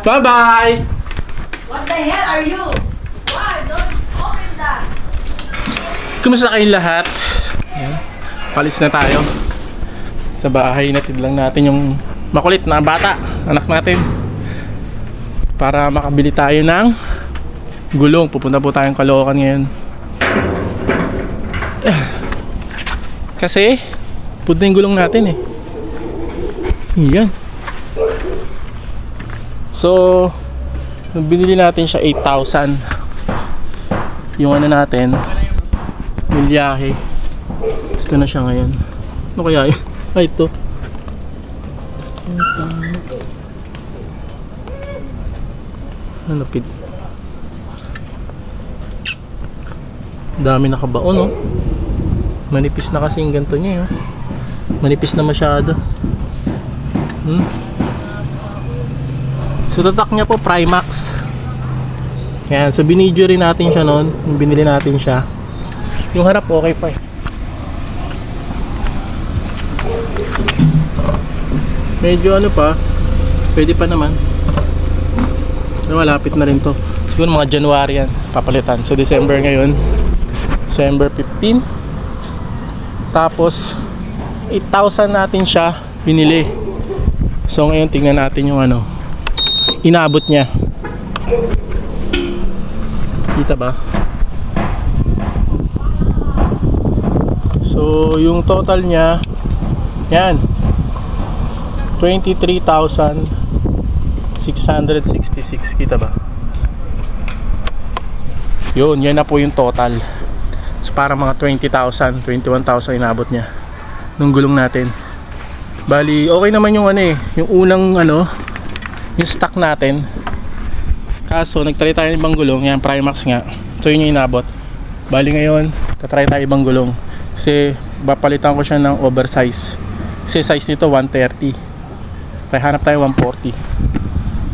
Bye-bye! What the hell are you? Why? Don't open that. Kumusta kayong lahat? Ayan. Palis na tayo. Sa bahay, natid lang natin yung makulit na bata, anak natin. Para makabili tayo ng gulong. Pupunta po tayong Caloocan ngayon. Kasi, punta yung gulong natin eh. Yan. So, nung binili natin siya 8,000. Yung ano natin, milyahe. Ito na siya ngayon. Ano kaya yun? Ay, ito. Lapid. Dami nakabaon, oh. Manipis na kasi yung ganito niya, oh. Manipis na masyado. So tatak niya po Primax. Yan, so binidyo rin natin siya noon, yung binili natin siya. Yung harap okay pa eh. Medyo ano pa, pwede pa naman. So, malapit na rin to. Siguro mga January yan, papalitan. So December ngayon, December 15. Tapos 8,000 natin siya binili. So ngayon tingnan natin yung ano, inabot niya. Kita ba? So yung total niya, yan, 23,666. Kita ba? Yun, yan na po yung total. So para mga 20,000, 21,000 inabot niya nung gulong natin. Bali, okay naman yung ano eh, yung unang ano, yung stock natin. Kaso nagtry tayo ng ibang gulong, yan Primax nga. So yun yung inabot. Bali ngayon, tatry tayo ibang gulong. Kasi papalitan ko siya ng oversize. Kasi size nito 130. Kaya hanap tayo 140.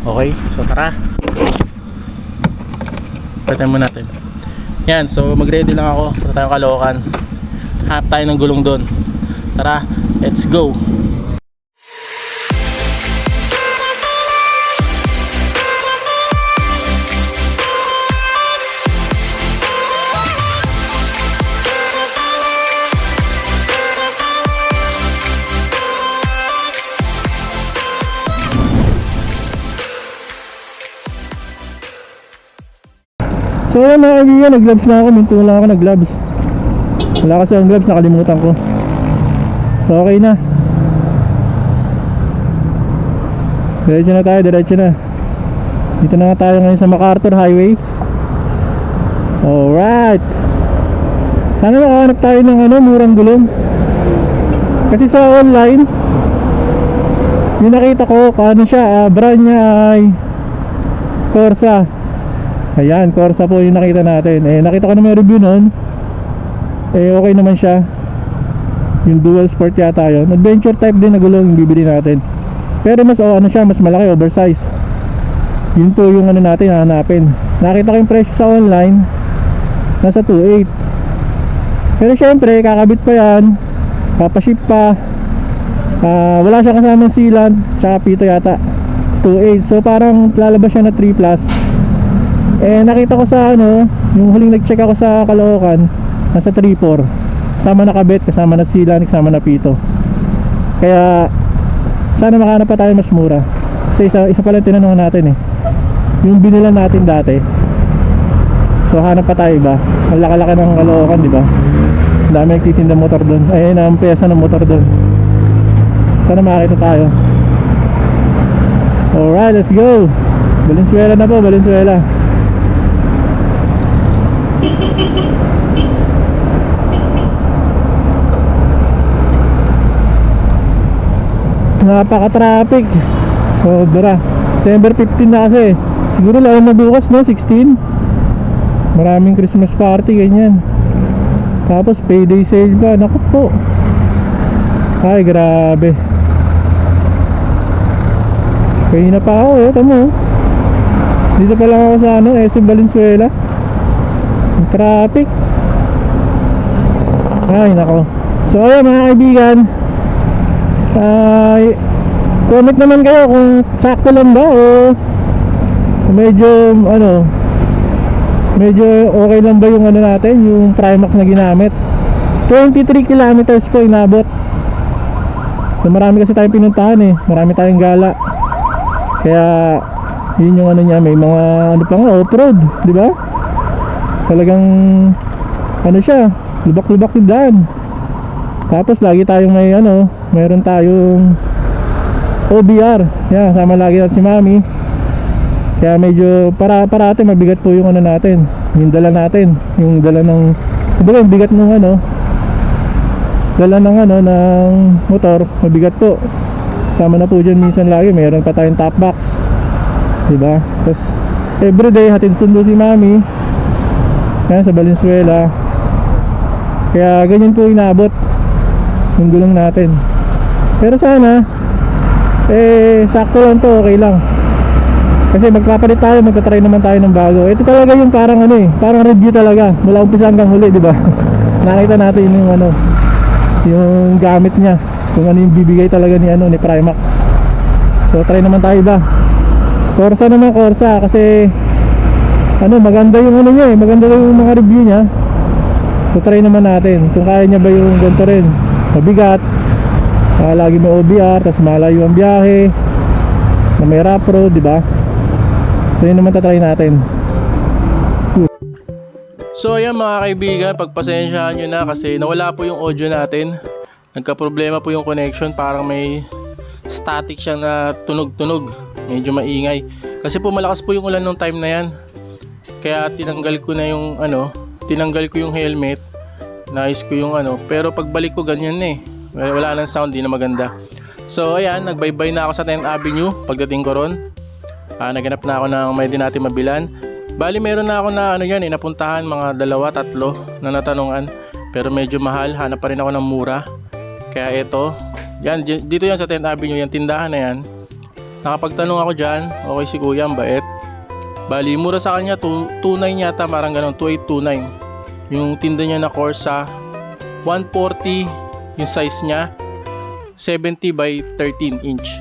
Okay, so tara. Palitan mo natin. Yan, so mag-ready lang ako. Punta tayong Caloocan. Hanap tayo ng gulong doon. Tara, let's go. So wala mga kaibigan, nag-gloves na ako. Minto lang ako nag-gloves. Wala kasi ang gloves, nakalimutan ko. So okay na. Diretso na tayo, diretso na. Dito na nga tayo ngayon sa MacArthur Highway. Alright. Sana makahanap tayo ng ano, murang gulong. Kasi sa online, yung nakita ko, ano siya, brand niya ay Corsa. Ayan, Corsa po yung nakita natin. Eh, nakita ko na may review nun. Eh, okay naman siya. Yung dual sport yata yun. Adventure type din na gulong yung bibili natin. Pero mas, ano siya, mas malaki, oversize. Yun po yung ano natin, hahanapin. Nakita ko yung presyo sa online. Nasa 2.8. Pero syempre, kakabit pa yan. Papaship pa. Wala siya kasamang sealant. Tsaka pito yata. 2.8. So, parang lalabas siya na 3+. Eh nakita ko sa ano, yung huling nag-check ako sa Caloocan, nasa 3.4. Kasama na kabit, kasama na sealant, kasama na pito. Kaya sana makahanap pa tayo mas mura. Kasi isa pala tinanong natin eh, yung binilan natin dati. So hanap pa tayo iba. Ang laki-laki ng Caloocan, di ba? Ang dami nagtitinda motor doon. Ayun ang pyesa ng motor doon. Sana makakita tayo. Alright, let's go. Valenzuela na po, Valenzuela. Napaka-traffic. Sobra. December 15 na kasi. Siguro lalo na bukas, no? 16. Maraming Christmas party, ganyan. Tapos payday sale pa. Naku po. Ay, grabe. Kaya na pa ako, eh. Tamo. Dito pa lang ako sa ano, SM Valenzuela. Yung traffic. Ay, nako. So, ayun mga kaibigan. Comment naman kayo kung sakto lang ba o medyo ano, medyo okay lang ba yung ano natin, yung Primax na ginamit. 23 kilometers po inabot. So marami kasi tayong pinuntahan eh, marami tayong gala. Kaya yun yung ano niya, may mga ano pa nga, off-road, di ba? Talagang ano siya, lubak-lubak yung daan. Tapos lagi tayong may ano, mayroon tayong OBR. Yan, sama lagi natin si Mami. Kaya medyo parati mabigat po yung ano natin, yung dala natin, yung dala ng, kumbaga yung bigat ng ano, dala ng ano, ng motor, mabigat po. Sama na po dyan minsan lagi, mayroon pa tayong top box, diba? Tapos everyday hatid sundo si Mami yan sa Valenzuela. Kaya ganyan po inabot yung gulong natin. Pero sana sakto lang to, okay lang. Kasi magpapalit tayo, magta-try naman tayo ng bago. Ito talaga yung parang ano parang review talaga mula umpisa hanggang huli, di ba? Nakita natin yung ano, yung gamit niya, kung ano yung bibigay talaga ni ano, ni Primax. So try naman tayo ba. Corsa naman, Corsa, kasi ano, maganda yung ano niya maganda yung mga review niya. So try naman natin kung kaya niya ba yung ganito rin. Mabigat, lagi may OBR, tapos malayo ang biyahe, na may rough road, di ba? So yun naman tatry natin. So ayan mga kaibigan, pagpasensyahan nyo na kasi nawala po yung audio natin. Nagka-problema po yung connection, parang may static siya na tunog-tunog, medyo maingay. Kasi po malakas po yung ulan nung time na yan. Kaya tinanggal ko na yung ano, tinanggal ko yung helmet, naayos ko yung ano, pero pagbalik ko ganyan na wala nang sound, di na maganda. So ayan, nagbaybay na ako sa 10th Avenue pagdating ko ron. Naganap na ako ng may din natin mabilan. Bali meron na ako na ano yan napuntahan, mga 2-3 na natanungan, pero medyo mahal, hanap pa rin ako ng mura. Kaya ito, yan, dito yan sa 10th Avenue, yan tindahan na yan. Nakapagtanong ako dyan, okay si kuya, ang bait. Bali mura sa kanya, 2.9 yata, parang ganun, 2.829. Yung tinda niya na Corsa, 140 yung size niya, 70 by 13 inch.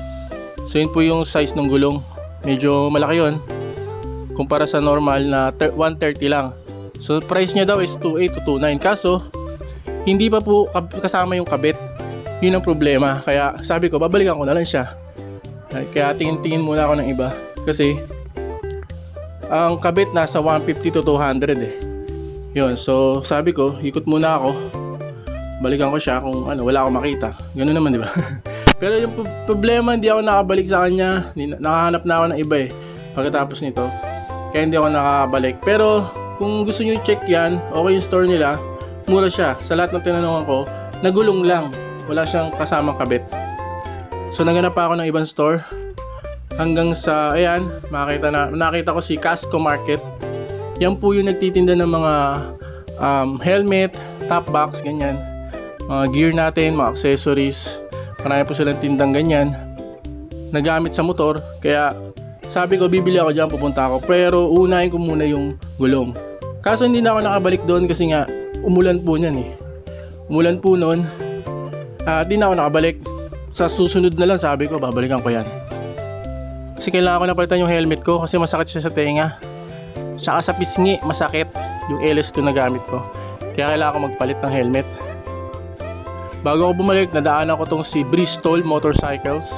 So yun po yung size ng gulong, medyo malaki yun kumpara sa normal na 130 lang. So price niya daw is 2.8 to 2.9, kaso hindi pa po kasama yung kabit. Yun ang problema, kaya sabi ko babalikan ko na lang siya. Kaya tingin-tingin muna ako ng iba kasi ang kabit nasa 150 to 200 yun. So sabi ko ikot muna ako, balikan ko siya kung ano, wala akong makita. Ganun naman, di ba? Pero yung problema, hindi ako nakabalik sa kanya. Nakahanap na ako ng iba pagkatapos nito. Kaya hindi ako nakabalik. Pero kung gusto nyo check yan, okay yung store nila, mura siya. Sa lahat ng tinanungan ko, nagulong lang, wala siyang kasamang kabit. So naganap pa ako ng ibang store hanggang sa, ayan, nakita ko si Casco Market. Yan po yung nagtitinda ng mga helmet, top box, ganyan, mga gear natin, mga accessories. Marami po silang tindang ganyan nagamit sa motor. Kaya sabi ko bibili ako dyan, pupunta ako, pero unahin ko muna yung gulong. Kaso hindi na ako nakabalik doon kasi nga umulan po niyan umulan po noon. Di na ako nakabalik. Sa susunod na lang sabi ko babalikan ko yan, kasi kailangan ko na palitan yung helmet ko kasi masakit siya sa tenga, tsaka sa pisngi masakit yung LS2 na gamit ko. Kaya kailangan ko magpalit ng helmet. Bago ako bumalik, nadaanan ko tong si Bristol Motorcycles.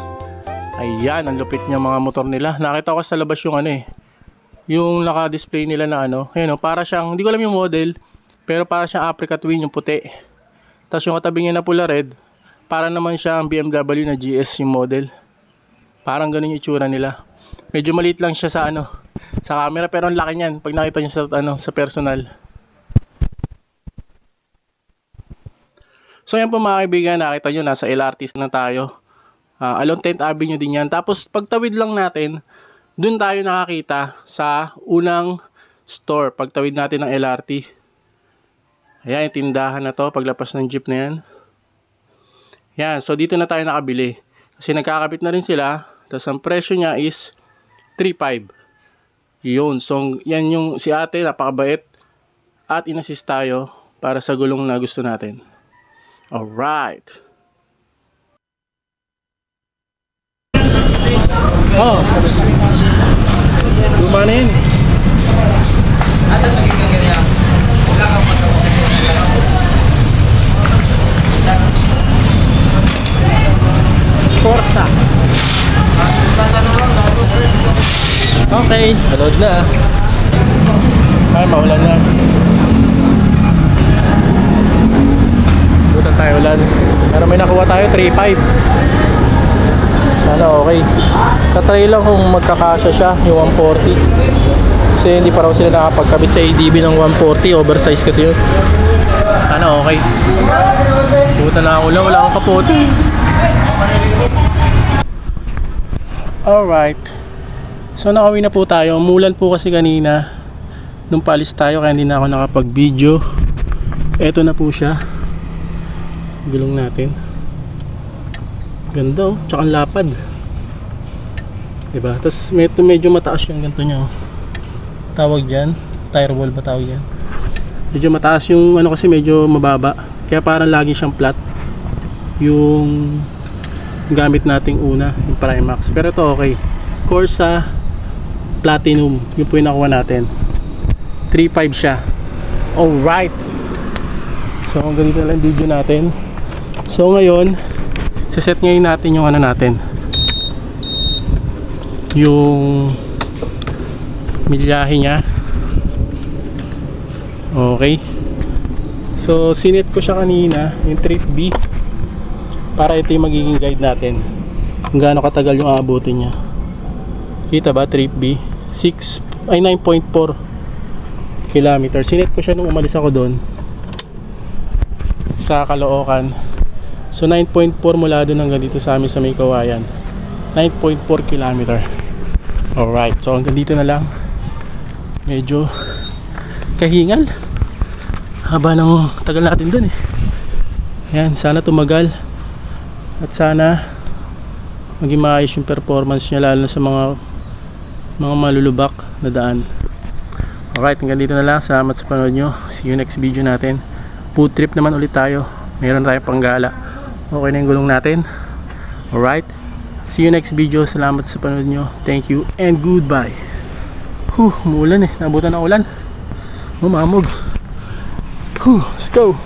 Ayan, ang lupit niya mga motor nila. Nakita ko sa labas yung yung naka-display nila na ayun, para siyang, hindi ko alam yung model, pero para siyang Africa Twin, yung puti. Tapos yung katabi niya na pula red, para naman siyang BMW na GS yung model. Parang ganun yung itsura nila. Medyo maliit lang siya sa sa camera, pero ang laki niyan pag nakita niyo sa sa personal. So yan po mga kaibigan, nakita nyo nasa LRT na tayo. Along 10th Avenue din yan. Tapos pagtawid lang natin, dun tayo nakakita sa unang store. Pagtawid natin ng LRT. Ayan, yung tindahan na to, paglapas ng jeep na yan. Yan, so dito na tayo nakabili. Kasi nagkakabit na rin sila. Tapos ang presyo niya is 3.5. Yun, so yan yung si ate, napakabait. At inassist tayo para sa gulong na gusto natin. Alright. Tama na yan eh. Forza. Okay, load na. Ay, maulan na. Butan tayo ulan. Pero may nakuha tayo, 3.5. Sana okay. Tatry lang kung magkakasya siya, yung 140. Kasi hindi pa raw sila nakapagkabit sa ADB ng 140. Oversize kasi yun. Sana okay. Butan na ako lang, wala akong kapot. Alright. So nakauwi na po tayo. Umulan po kasi kanina nung paalis tayo kaya hindi na ako nakapag-video. Eto na po siya. Gulong natin. Ganda oh. Tsaka ang lapad. Diba? Tapos medyo mataas yung ganito niya oh. Tawag dyan. Tire wall ba tawag yan? Medyo mataas yung ano kasi medyo mababa. Kaya parang lagi siyang flat. Yung gamit nating una, yung Primax. Pero ito okay. Corsa Platinum, yung po yung nakuha natin. 3.5 siya. Alright. So hanggang dito na lang video natin. So ngayon, set ngayon natin yung ano natin. Yung milyahe niya. Okay. So sinet ko siya kanina, yung Trip B. Para ito yung magiging guide natin kung gaano katagal yung aabutin niya. Kita ba? Trip B 9.4 km. Sinet ko siya nung umalis ako doon sa Caloocan. So 9.4 mula doon hanggang dito sa amin sa May Kawayan. 9.4 km. Alright, so hanggang dito na lang. Medyo kahingal. Haba ng tagal natin doon eh. Yan, sana tumagal. At sana maging maayos yung performance niya lalo na sa mga malulubak na daan. Alright, hanggang dito na lang. Salamat sa panood nyo. See you next video natin. Food trip naman ulit tayo. Meron tayong panggala. Okay na yung gulong natin. Alright. See you next video. Salamat sa panood nyo. Thank you and goodbye. Umuulan eh. Nabutan ng ulan. Umamog. Let's go.